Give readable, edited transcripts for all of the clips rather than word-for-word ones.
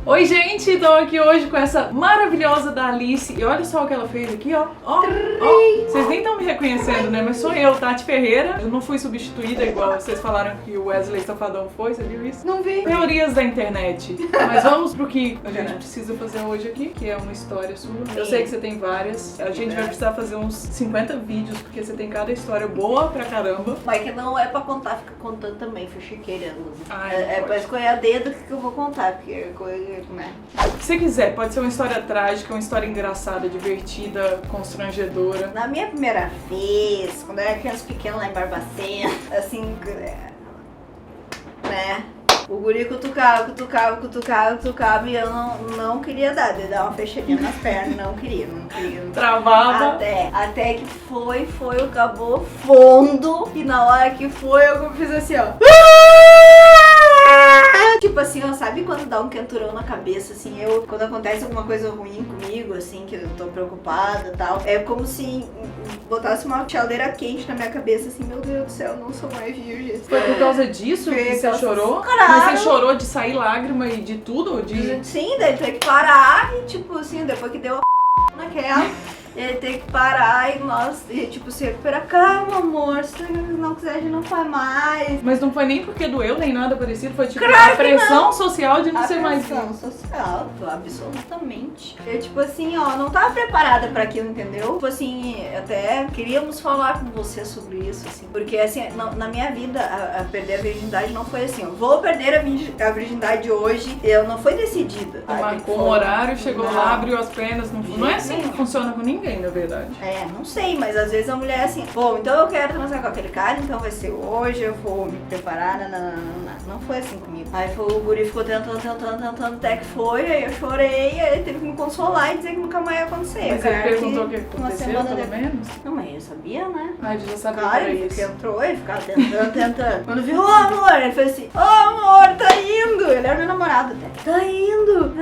Oi, gente! Tô aqui hoje com essa maravilhosa da Alice. E olha só o que ela fez aqui, ó. Ó. Vocês nem estão me reconhecendo, né? Mas sou eu, Tati Ferreira. Eu não fui substituída igual vocês falaram que o Wesley Safadão foi. Você viu isso? Não vi. Teorias da internet. Mas vamos pro que a gente precisa fazer hoje aqui, que é uma história sua. Eu sei que você tem várias. A gente vai precisar fazer uns 50 vídeos, porque você tem cada história boa pra caramba. Mas que não é pra contar, fica contando também, fui chiqueirando. Ai, pra escolher a dedo que eu vou contar, porque né? O que você quiser, pode ser uma história trágica, uma história engraçada, divertida, constrangedora. Na minha primeira vez, quando eu era criança pequena lá em Barbacena, assim, né? O guri cutucava e eu não queria dar, de dar uma fechadinha nas pernas, não queria. Travava. Até que foi, acabou fundo, e na hora que foi eu fiz assim, ó. Tipo assim, ó, sabe quando dá um quenturão na cabeça, assim, quando acontece alguma coisa ruim comigo, assim, que eu tô preocupada e tal, é como se botasse uma chaleira quente na minha cabeça, assim, meu Deus do céu, eu não sou mais virgem. Foi por causa disso que você chorou? Claro. Mas você chorou de sair lágrima e de tudo? Sim, daí tem que parar e, tipo assim, depois que deu a naquela... Ele tem que parar e tipo, se recuperar. Calma, amor, se não quiser, a gente não faz mais. Mas não foi nem porque doeu, nem nada parecido, foi tipo claro a pressão social de não ser mais. Pressão social, absolutamente. Eu, tipo assim, ó, não tava preparada pra aquilo, entendeu? Tipo assim, até queríamos falar com você sobre isso, assim. Porque, assim, na minha vida, a perder a virgindade não foi assim, ó. Vou perder a virgindade hoje, eu não foi decidida. Marcou um horário, chegou lá, abriu as pernas. Não é assim que funciona com ninguém. Na verdade. Não sei, mas às vezes a mulher é assim, bom, então eu quero transar com aquele cara, então vai ser hoje, eu vou me preparar, não foi assim comigo. Aí o guri ficou tentando, até que foi, aí eu chorei, aí ele teve que me consolar e dizer que nunca mais ia acontecer. Mas ele perguntou o que aconteceu, pelo menos? Não, mas eu sabia, né? Ah, ele já sabia claro, que era ele isso. entrou, ele ficava tentando. Quando viu, amor, ele fez assim, amor, tá indo. Ele era meu namorado até. Tá indo.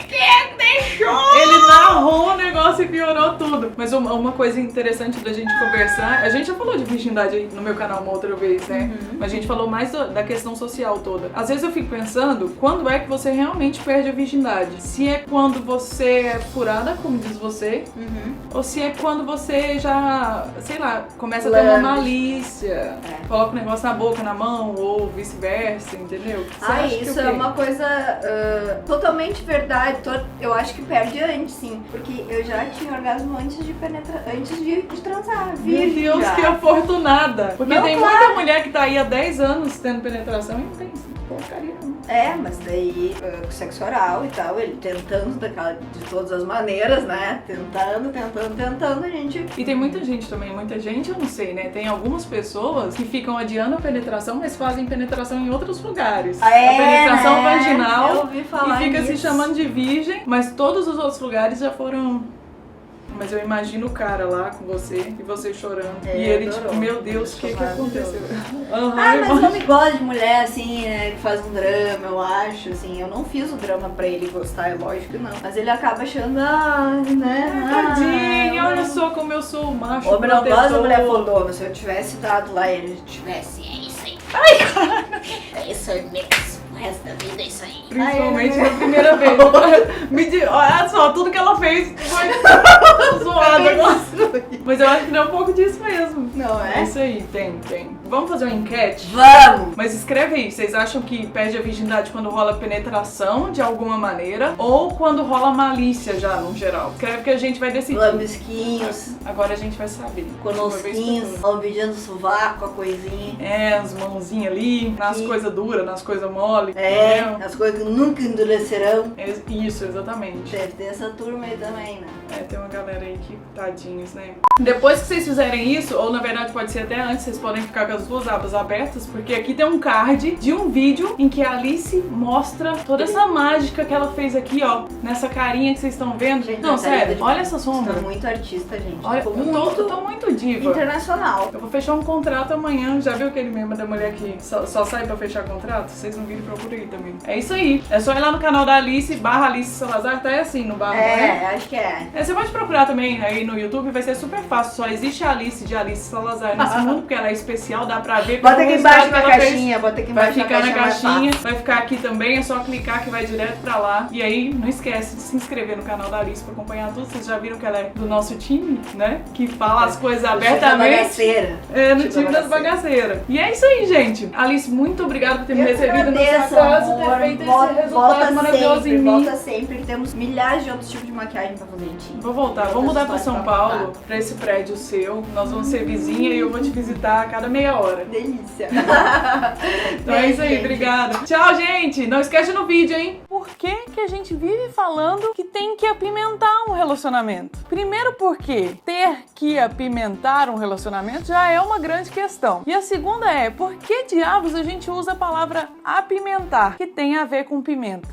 Quem deixou? Ele narrou o negócio e piorou tudo. Mas uma coisa interessante da gente conversar, a gente já falou de virgindade aí no meu canal uma outra vez, né? Mas a gente falou mais da questão social toda. Às vezes eu fico pensando, quando é que você realmente perde a virgindade? Se é quando você é furada, como diz você, ou se é quando você já, sei lá, começa a ter uma malícia, coloca o negócio na boca, na mão, ou vice-versa, entendeu? Isso é uma coisa totalmente verdade. Eu acho que perde antes, sim. Porque eu já tinha orgasmo antes de transar. Meu Deus, que afortunada! Porque tem muita mulher que tá aí há 10 anos tendo penetração e não tem porcaria não. Mas daí sexo oral e tal, ele tentando de todas as maneiras, né? Tentando, a gente... E tem muita gente também, muita gente eu não sei, né? Tem algumas pessoas que ficam adiando a penetração, mas fazem penetração em outros lugares. A penetração vaginal, eu ouvi falar e fica nisso. se chamando de virgem, mas todos os outros lugares já foram... Mas eu imagino o cara lá com você e você chorando. E ele tipo, meu Deus, o que aconteceu? Mas homem gosta de mulher assim, né? Que faz um drama, eu acho, assim. Eu não fiz o drama pra ele gostar, é lógico que não. Mas ele acaba achando, né? Tadinho, olha só como eu sou o macho. Homem não gosta de mulher fodona. Se eu tivesse dado lá e ele tivesse, é isso aí. Ai, cara! É isso aí mesmo. O resto da vida é isso aí. Principalmente na primeira vez. Olha só, tudo que ela fez foi zoado agora. Mas eu acho que não é um pouco disso mesmo. Não é? É isso aí, tem. Vamos fazer uma enquete? Vamos! Mas escreve aí, vocês acham que perde a virgindade quando rola penetração de alguma maneira ou quando rola malícia já, no geral? Escreve que a gente vai decidir. Lambisquinhos. Agora a gente vai saber. Conosquinhos, lambidinho do sovaco, a coisinha. As mãozinhas ali, nas coisas duras, nas coisas mole. As coisas que nunca endurecerão. Isso, exatamente. Deve ter essa turma aí também, né? Tem uma galera aí que tadinhos, né? Depois que vocês fizerem isso, ou na verdade pode ser até antes, vocês podem ficar com as duas abas abertas, porque aqui tem um card de um vídeo em que a Alice mostra toda essa mágica que ela fez aqui, ó, nessa carinha que vocês estão vendo. Gente, não, sério, olha essa sombra. Tá muito artista, gente. Olha, eu tô muito diva. Internacional. Eu vou fechar um contrato amanhã. Já viu aquele meme da mulher que só sai pra fechar contrato? Vocês não viram, procura aí também. É isso aí. É só ir lá no canal da Alice, /Alice Salazar, tá assim no barra, né? Acho que é. Você pode procurar também aí no YouTube, vai ser super fácil. Só existe a Alice de Alice Salazar nesse mundo, porque ela é especial dá pra ver. Bota aqui embaixo na Ela fez. caixinha, bota aqui Vai embaixo ficar na mais caixinha, fácil. vai ficar aqui também, é só clicar que vai direto pra lá. E aí, não esquece de se inscrever no canal da Alice pra acompanhar tudo. Vocês já viram que ela é do nosso time, né? Que fala as coisas abertamente. Bagaceira. É, no Tipo time das bagaceiras. E é isso aí, gente. Alice, muito obrigada por ter me Eu que recebido na sua agradeço, casa, amor. ter feito esse Volta resultado maravilhoso em mim. Volta sempre, que temos milhares de outros tipos de maquiagem pra fazer em ti. Vou voltar, vou mudar pra São Paulo, pra esse prédio seu. Nós vamos ser vizinha e eu vou te visitar a cada meia hora. Delícia. Então é isso aí, obrigada. Tchau, gente. Não esquece no vídeo, hein? Por que que a gente vive falando que tem que apimentar um relacionamento? Primeiro porque ter que apimentar um relacionamento já é uma grande questão. E a segunda é, por que diabos a gente usa a palavra apimentar, que tem a ver com pimenta?